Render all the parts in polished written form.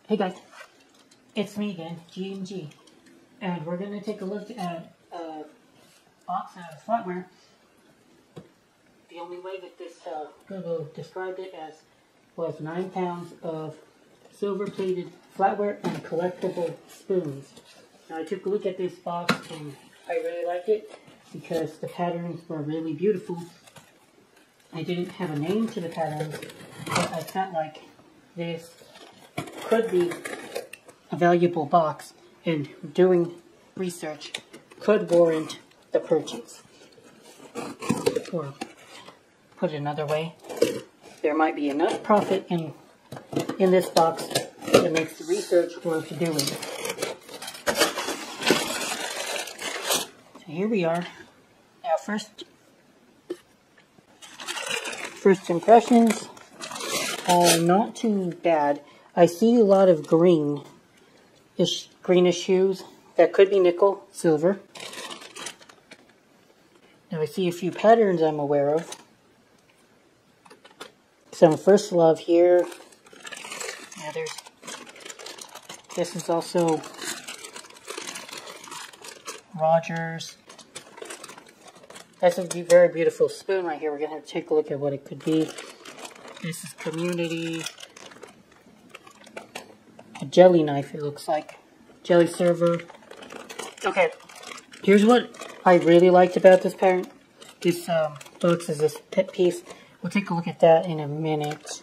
Hey guys, it's me again, GMG, and we're going to take a look at a box of flatware. The only way that this Google described it as was 9 pounds of silver-plated flatware and collectible spoons. Now I took a look at this box and I really liked it because the patterns were really beautiful. I didn't have a name to the patterns, but I felt like this could be a valuable box, and doing research could warrant the purchase. Or put it another way, there might be enough profit in this box that makes the research worth doing. So here we are. Now first impressions are not too bad. I see a lot of greenish hues. That could be nickel, silver. Now I see a few patterns I'm aware of. Some First Love here. Yeah, this is also Rogers. That's a very beautiful spoon right here. We're going to have to take a look at what it could be. This is Community. A jelly knife, it looks like. Jelly server. Okay, here's what I really liked about this pattern. This box is this pet piece. We'll take a look at that in a minute.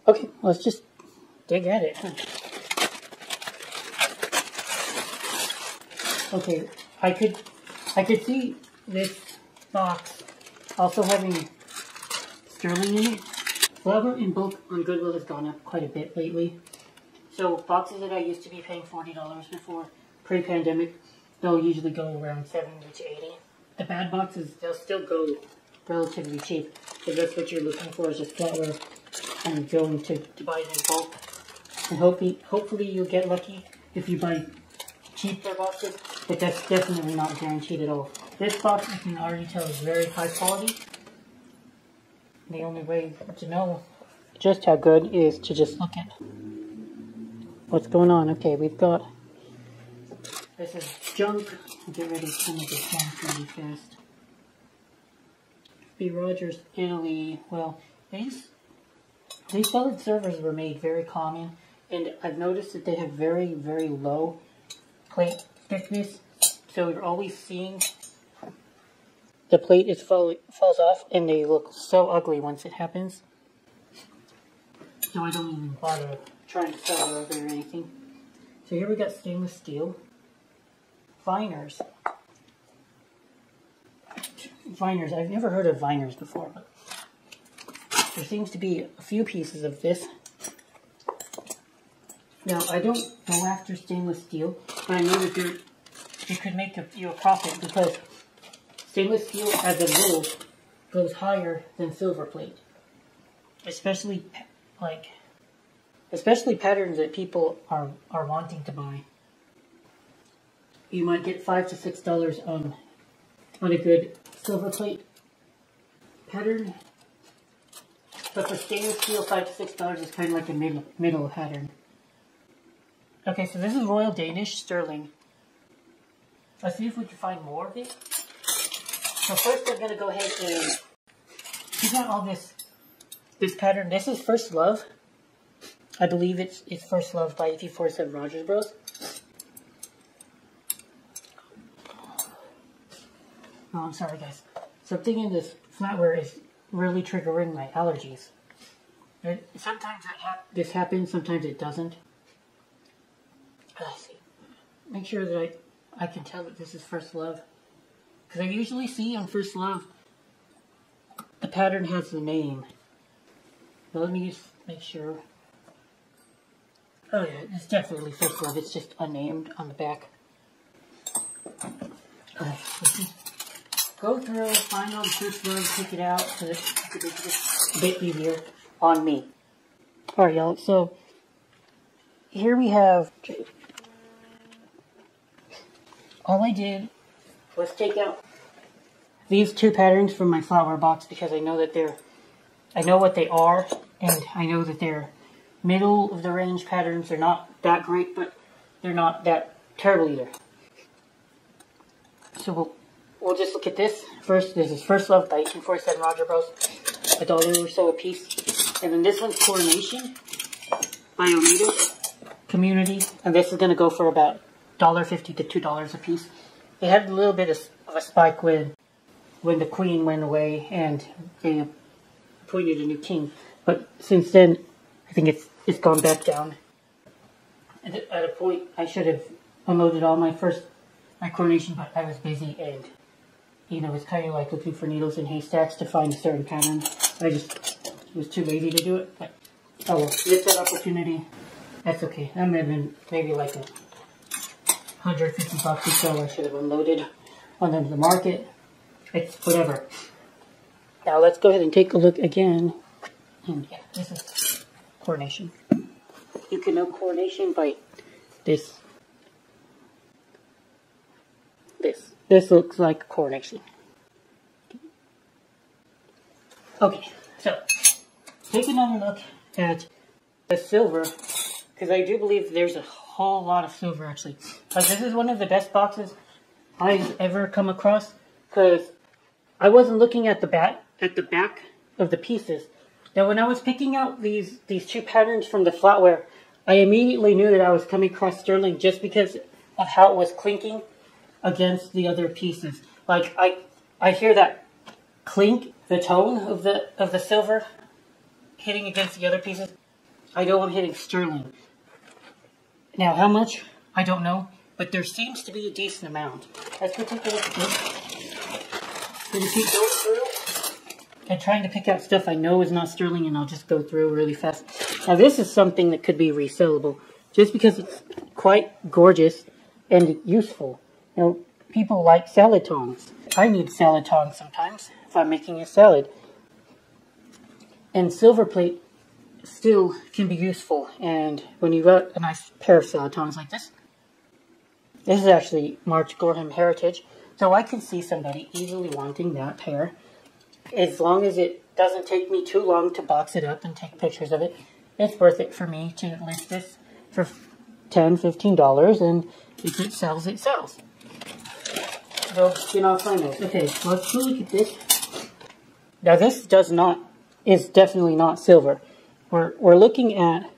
Okay, let's just dig at it. Okay, I could see this box also having sterling in it. Flour in bulk on Goodwill has gone up quite a bit lately. So boxes that I used to be paying $40 before, pre-pandemic, they'll usually go around $70 to $80. The bad boxes, they'll still go relatively cheap. So that's what you're looking for, is just flour and going to buy it in bulk. And hopefully you'll get lucky if you buy cheaper boxes, but that's definitely not guaranteed at all. This box, you can already tell, is very high quality. The only way to know just how good is to just look at what's going on. Okay, we've got, this is junk. I'll get rid of some of this junk really fast. B. Rogers, Italy. Well, these solid servers were made very common, and I've noticed that they have very, very low plate thickness. So you're always seeing the plate falls off, and they look so ugly once it happens. So I don't even bother trying to sell it over or anything. So here we got stainless steel. Viners. Viners. I've never heard of Viners before, but there seems to be a few pieces of this. Now, I don't go after stainless steel, but I know that you could make you a profit, because stainless steel, as a rule, goes higher than silver plate. Especially patterns that people are wanting to buy. You might get $5 to $6 on a good silver plate pattern. But for stainless steel, $5 to $6 is kind of like a middle pattern. Okay, so this is Royal Danish Sterling. Let's see if we can find more of it. So first I'm going to go ahead and check out all this pattern. This is First Love. I believe it's First Love by 8447 Rogers Bros. Oh, I'm sorry guys. Something in this flatware is really triggering my allergies. Sometimes this happens, sometimes it doesn't. Let's see. Make sure that I can tell that this is First Love. Because I usually see on First Love, the pattern has the name. But let me just make sure. Oh yeah, it's definitely First Love. It's just unnamed on the back. Go through, find all the First Love, pick it out, so it's a bit easier on me. Alright y'all, so here we have, all I did was take out these two patterns from my flower box, because I know what they are, and I know that they're middle of the range patterns. They're not that great, but they're not that terrible either. So we'll just look at this. First, this is First Love by 1847 Roger Bros. $1 or so a piece. And then this one's Coronation by Oneida Community. And this is going to go for about $1.50 to $2 a piece. It had a little bit of a spike when the queen went away and they appointed a new king. But since then, I think it's gone back down. At a point, I should have unloaded all my Coronation, but I was busy and, you know, it's kind of like looking for needles in haystacks to find a certain pattern. I just was too lazy to do it, but oh well, missed that opportunity. That's okay. That might have been maybe like $150 or so I should have unloaded on the market. It's whatever. Now let's go ahead and take a look again. And yeah, this is Coronation. You can know Coronation by this. This looks like Coronation. Okay, so take another look at the silver, because I do believe there's a whole lot of silver actually. Like, this is one of the best boxes I've ever come across, because I wasn't looking at the back of the pieces. Now, when I was picking out these two patterns from the flatware, I immediately knew that I was coming across sterling just because of how it was clinking against the other pieces. Like, I hear that clink, the tone of the silver hitting against the other pieces. I know I'm hitting sterling. Now, how much? I don't know, but there seems to be a decent amount. Let's go take a look at this. Going to keep going through and trying to pick out stuff I know is not sterling, and I'll just go through really fast. Now, this is something that could be resellable, just because it's quite gorgeous and useful. You know, people like salad tongs. I need salad tongs sometimes if I'm making a salad. And silver plate still can be useful. And when you got a nice pair of salad tongs like this, this is actually March Gorham Heritage. So I can see somebody easily wanting that pair. As long as it doesn't take me too long to box it up and take pictures of it, it's worth it for me to list this for $10, $15. And if it sells, it sells. So, you know, I'll find those. Okay, let's look at this. Now, this is definitely not silver. We're looking at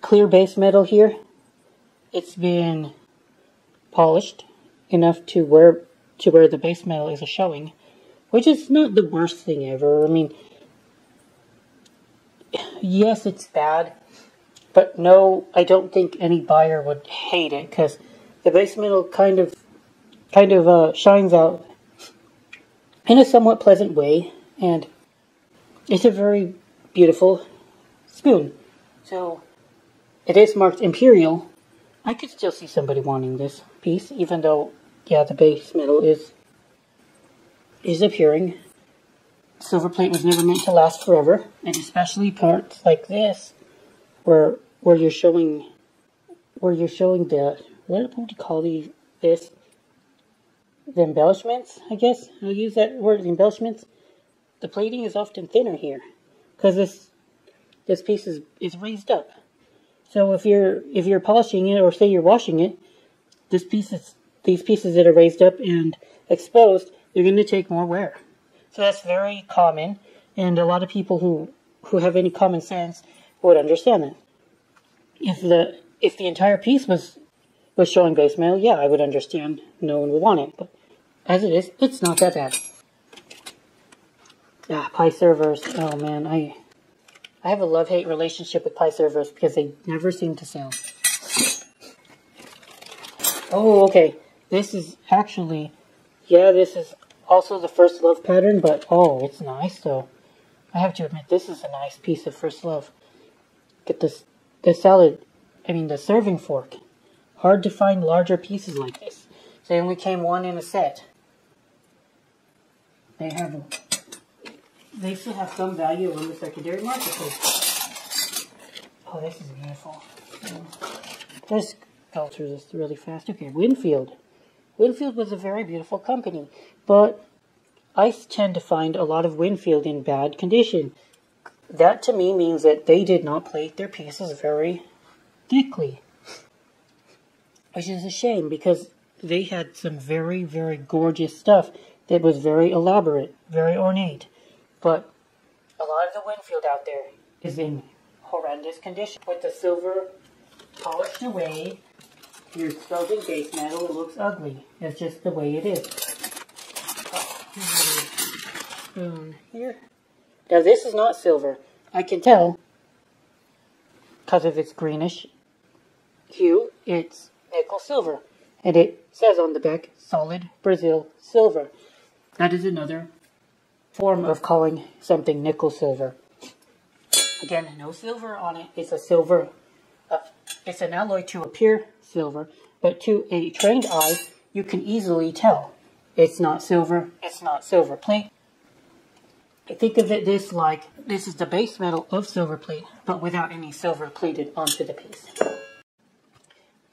clear base metal here. It's been polished enough to where the base metal is showing, which is not the worst thing ever. I mean, yes, it's bad, but no, I don't think any buyer would hate it, because the base metal kind of shines out in a somewhat pleasant way, and it's a very beautiful spoon. So it is marked Imperial. I could still see somebody wanting this piece, even though, yeah, the base metal is appearing. Silver plate was never meant to last forever, and especially parts like this, where you're showing the, what would you call this? The embellishments, I guess. I'll use that word, the embellishments. The plating is often thinner here, because this piece is raised up. So if you're polishing it, or say you're washing it, these pieces that are raised up and exposed, they're going to take more wear. So that's very common, and a lot of people who have any common sense would understand that. If the entire piece was showing base metal, yeah, I would understand. No one would want it, but as it is, it's not that bad. Pie servers. Oh man, I have a love-hate relationship with pie servers because they never seem to sell. Oh, okay. This is actually, yeah, this is also the First Love pattern, but oh, it's nice though. I have to admit, this is a nice piece of First Love. Get this, the serving fork. Hard to find larger pieces like this. They only came one in a set. They still have some value on the secondary marketplace. Oh, this is beautiful. Let's go through this really fast. Okay, Winfield. Winfield was a very beautiful company, but I tend to find a lot of Winfield in bad condition. That to me means that they did not plate their pieces very thickly. Which is a shame because they had some very, very gorgeous stuff that was very elaborate, very ornate. But a lot of the Winfield out there is in horrendous condition. With the silver polished away, your spelting base metal, it looks ugly. It's just the way it is. Spoon here. Now this is not silver. I can tell because of its greenish hue. It's nickel silver. And it says on the back, solid Brazil silver. That is another form of calling something nickel silver. Again, no silver on it. It's a silver. It's an alloy to appear silver, but to a trained eye, you can easily tell it's not silver. It's not silver plate. I think of it this like this is the base metal of silver plate, but without any silver plated onto the piece.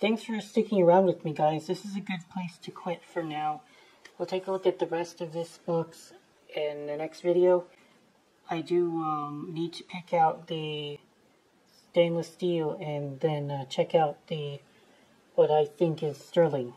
Thanks for sticking around with me, guys. This is a good place to quit for now. We'll take a look at the rest of this box in the next video. I do need to pick out the stainless steel and then check out the what I think is sterling.